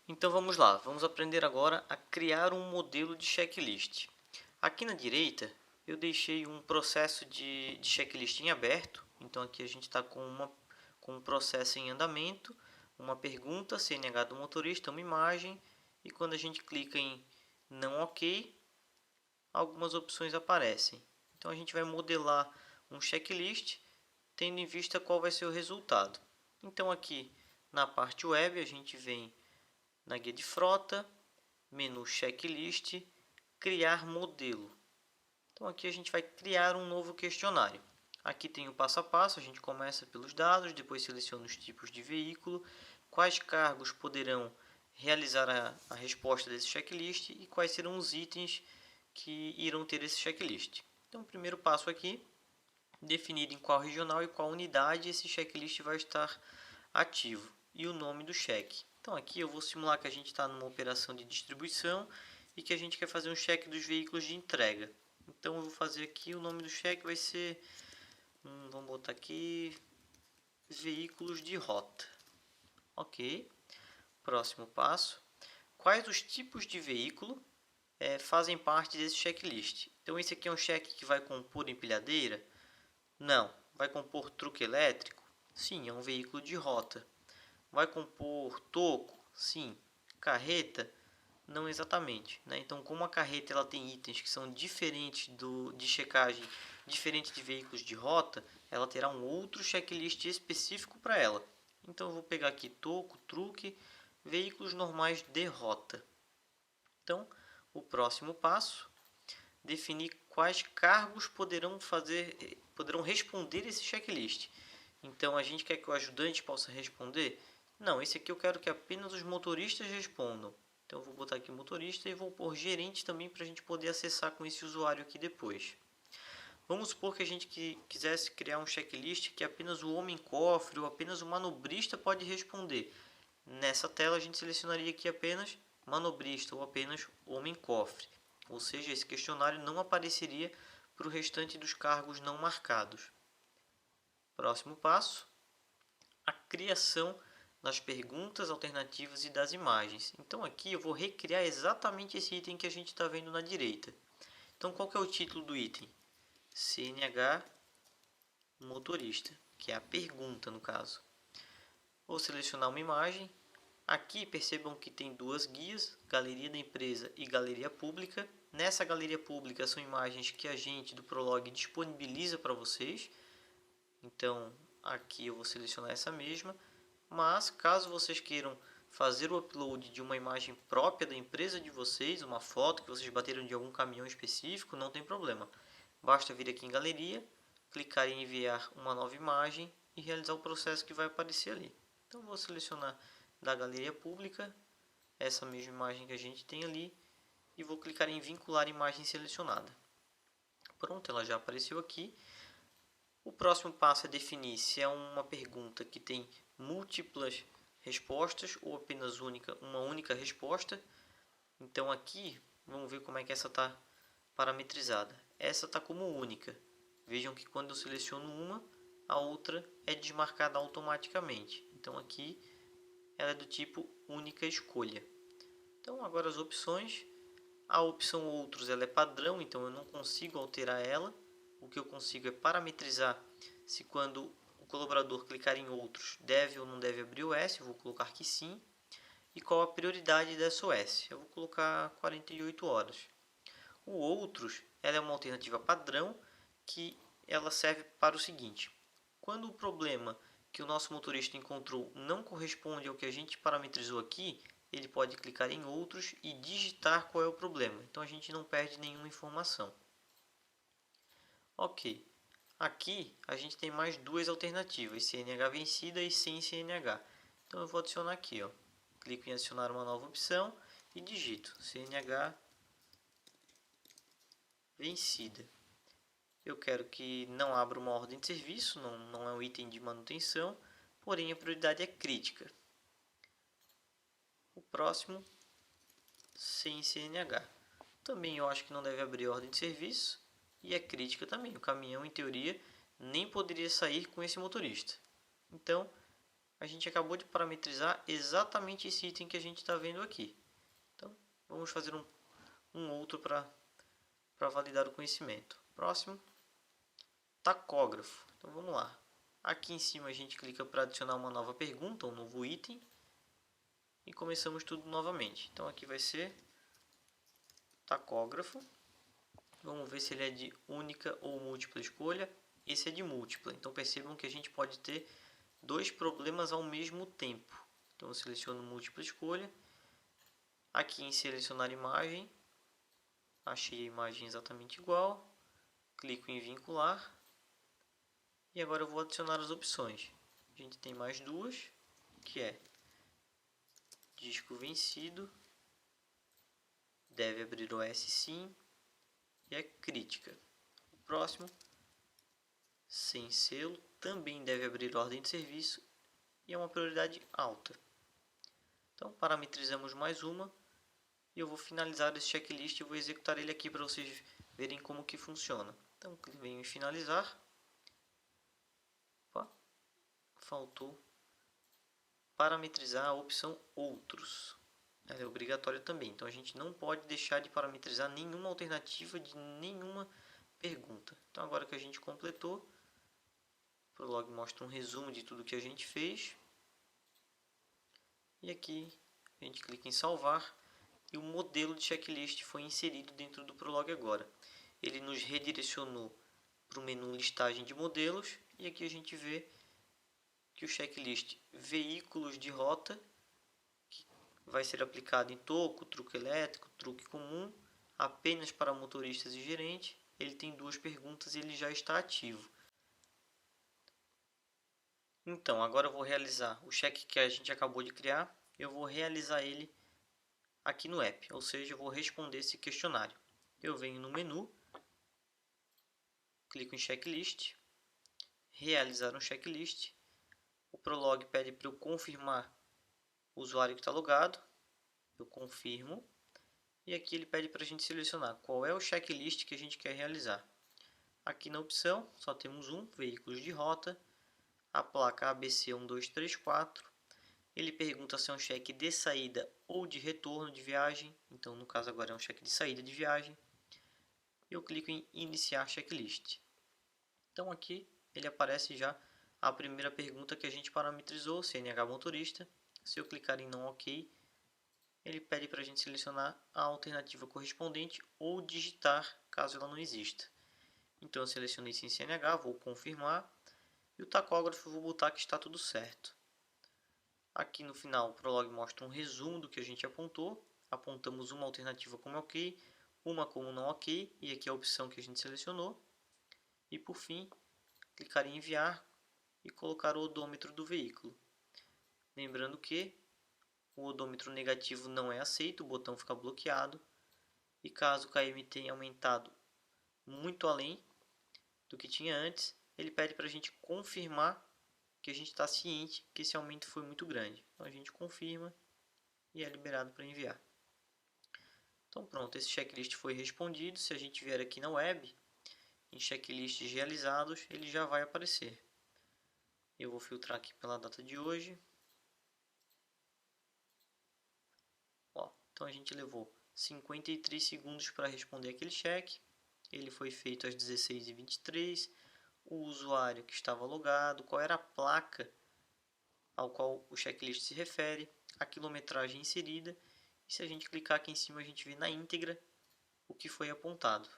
Então vamos lá, vamos aprender agora a criar um modelo de checklist. Aqui na direita eu deixei um processo de checklist em aberto, então aqui a gente está com um processo em andamento, uma pergunta, CNH do motorista, uma imagem, e quando a gente clica em não ok, algumas opções aparecem. Então a gente vai modelar um checklist tendo em vista qual vai ser o resultado. Então aqui na parte web a gente vem na guia de frota, menu checklist, criar modelo. Então aqui a gente vai criar um novo questionário. Aqui tem o passo a passo, a gente começa pelos dados, depois seleciona os tipos de veículo, quais cargos poderão realizar a resposta desse checklist e quais serão os itens que irão ter esse checklist. Então o primeiro passo aqui, definir em qual regional e qual unidade esse checklist vai estar ativo e o nome do cheque. Então aqui eu vou simular que a gente está numa operação de distribuição e que a gente quer fazer um cheque dos veículos de entrega. Então eu vou fazer aqui, o nome do cheque vai ser, vamos botar aqui, veículos de rota. Ok. Próximo passo. Quais os tipos de veículo fazem parte desse checklist? Então esse aqui é um cheque que vai compor empilhadeira? Não. Vai compor truque elétrico? Sim, é um veículo de rota. Vai compor toco? Sim. Carreta? Não exatamente, né? Então, como a carreta ela tem itens que são diferentes de checagem, diferentes de veículos de rota, ela terá um outro checklist específico para ela. Então, eu vou pegar aqui toco, truque, veículos normais de rota. Então, o próximo passo, definir quais cargos poderão responder esse checklist. Então, a gente quer que o ajudante possa responder? Não, esse aqui eu quero que apenas os motoristas respondam. Então, eu vou botar aqui motorista e vou pôr gerente também para a gente poder acessar com esse usuário aqui depois. Vamos supor que a gente quisesse criar um checklist que apenas o homem cofre ou apenas o manobrista pode responder. Nessa tela a gente selecionaria aqui apenas manobrista ou apenas homem cofre. Ou seja, esse questionário não apareceria para o restante dos cargos não marcados. Próximo passo, a criação das perguntas, alternativas e das imagens. Então aqui eu vou recriar exatamente esse item que a gente está vendo na direita. Então qual que é o título do item? CNH motorista, que é a pergunta no caso. Vou selecionar uma imagem. Aqui percebam que tem duas guias, galeria da empresa e galeria pública. Nessa galeria pública são imagens que a gente do Prolog disponibiliza para vocês. Então aqui eu vou selecionar essa mesma. Mas caso vocês queiram fazer o upload de uma imagem própria da empresa de vocês, uma foto que vocês bateram de algum caminhão específico, não tem problema. Basta vir aqui em galeria, clicar em enviar uma nova imagem e realizar o processo que vai aparecer ali. Então vou selecionar da galeria pública essa mesma imagem que a gente tem ali e vou clicar em vincular imagem selecionada. Pronto, ela já apareceu aqui. O próximo passo é definir se é uma pergunta que tem múltiplas respostas ou apenas uma única resposta. Então aqui, vamos ver como é que essa está parametrizada. Essa está como única. Vejam que quando eu seleciono uma, a outra é desmarcada automaticamente. Então aqui ela é do tipo única escolha. Então agora as opções. A opção outros ela é padrão, então eu não consigo alterar ela. O que eu consigo é parametrizar se quando o colaborador clicar em outros deve ou não deve abrir o S. Eu vou colocar que sim. E qual a prioridade dessa OS? Eu vou colocar 48 horas. O outros ela é uma alternativa padrão que ela serve para o seguinte: quando o problema que o nosso motorista encontrou não corresponde ao que a gente parametrizou aqui, ele pode clicar em outros e digitar qual é o problema. Então a gente não perde nenhuma informação. Ok. Aqui a gente tem mais duas alternativas, CNH vencida e sem CNH. Então eu vou adicionar aqui, ó. Clico em adicionar uma nova opção e digito CNH vencida. Eu quero que não abra uma ordem de serviço, não é um item de manutenção, porém a prioridade é crítica. O próximo, sem CNH. Também eu acho que não deve abrir ordem de serviço e é crítica também. O caminhão, em teoria, nem poderia sair com esse motorista. Então, a gente acabou de parametrizar exatamente esse item que a gente está vendo aqui. Então, vamos fazer um outro para validar o conhecimento. Próximo, tacógrafo. Então, vamos lá. Aqui em cima a gente clica para adicionar uma nova pergunta, um novo item. E começamos tudo novamente. Então, aqui vai ser tacógrafo. Vamos ver se ele é de única ou múltipla escolha. Esse é de múltipla. Então, percebam que a gente pode ter dois problemas ao mesmo tempo. Então, eu seleciono múltipla escolha. Aqui em selecionar imagem, achei a imagem exatamente igual. Clico em vincular. E agora eu vou adicionar as opções. A gente tem mais duas, que é disco vencido, deve abrir OS sim, e é crítica. O próximo, sem selo, também deve abrir ordem de serviço e é uma prioridade alta. Então parametrizamos mais uma e eu vou finalizar esse checklist e vou executar ele aqui para vocês verem como que funciona. Então venho em finalizar. Opa, faltou parametrizar a opção outros. Ela é obrigatória também, então a gente não pode deixar de parametrizar nenhuma alternativa de nenhuma pergunta. Então agora que a gente completou, o Prolog mostra um resumo de tudo que a gente fez. E aqui a gente clica em salvar e o modelo de checklist foi inserido dentro do Prolog agora. Ele nos redirecionou para o menu listagem de modelos e aqui a gente vê que o checklist veículos de rota vai ser aplicado em toco, truque elétrico, truque comum, apenas para motoristas e gerente. Ele tem duas perguntas e ele já está ativo. Então, agora eu vou realizar o cheque que a gente acabou de criar. Eu vou realizar ele aqui no app, ou seja, eu vou responder esse questionário. Eu venho no menu, clico em checklist, realizar um checklist. O Prolog pede para eu confirmar o usuário que está logado. Eu confirmo. E aqui ele pede para a gente selecionar qual é o checklist que a gente quer realizar. Aqui na opção só temos um, veículos de rota, a placa ABC 1234. Ele pergunta se é um cheque de saída ou de retorno de viagem. Então, no caso agora é um cheque de saída de viagem. Eu clico em iniciar checklist. Então aqui ele aparece já a primeira pergunta que a gente parametrizou, CNH motorista. Se eu clicar em não OK, ele pede para a gente selecionar a alternativa correspondente ou digitar, caso ela não exista. Então eu selecionei sem CNH, vou confirmar. E o tacógrafo eu vou botar que está tudo certo. Aqui no final o Prolog mostra um resumo do que a gente apontou. Apontamos uma alternativa como OK, uma como não OK, e aqui é a opção que a gente selecionou. E por fim, clicar em enviar e colocar o odômetro do veículo. Lembrando que o odômetro negativo não é aceito, o botão fica bloqueado. E caso o KM tenha aumentado muito além do que tinha antes, ele pede para a gente confirmar que a gente está ciente que esse aumento foi muito grande. Então a gente confirma e é liberado para enviar. Então pronto, esse checklist foi respondido. Se a gente vier aqui na web, em checklists realizados, ele já vai aparecer. Eu vou filtrar aqui pela data de hoje. Ó, então a gente levou 53 segundos para responder aquele cheque. Ele foi feito às 16h23. O usuário que estava logado, qual era a placa ao qual o checklist se refere, a quilometragem inserida. E se a gente clicar aqui em cima, a gente vê na íntegra o que foi apontado.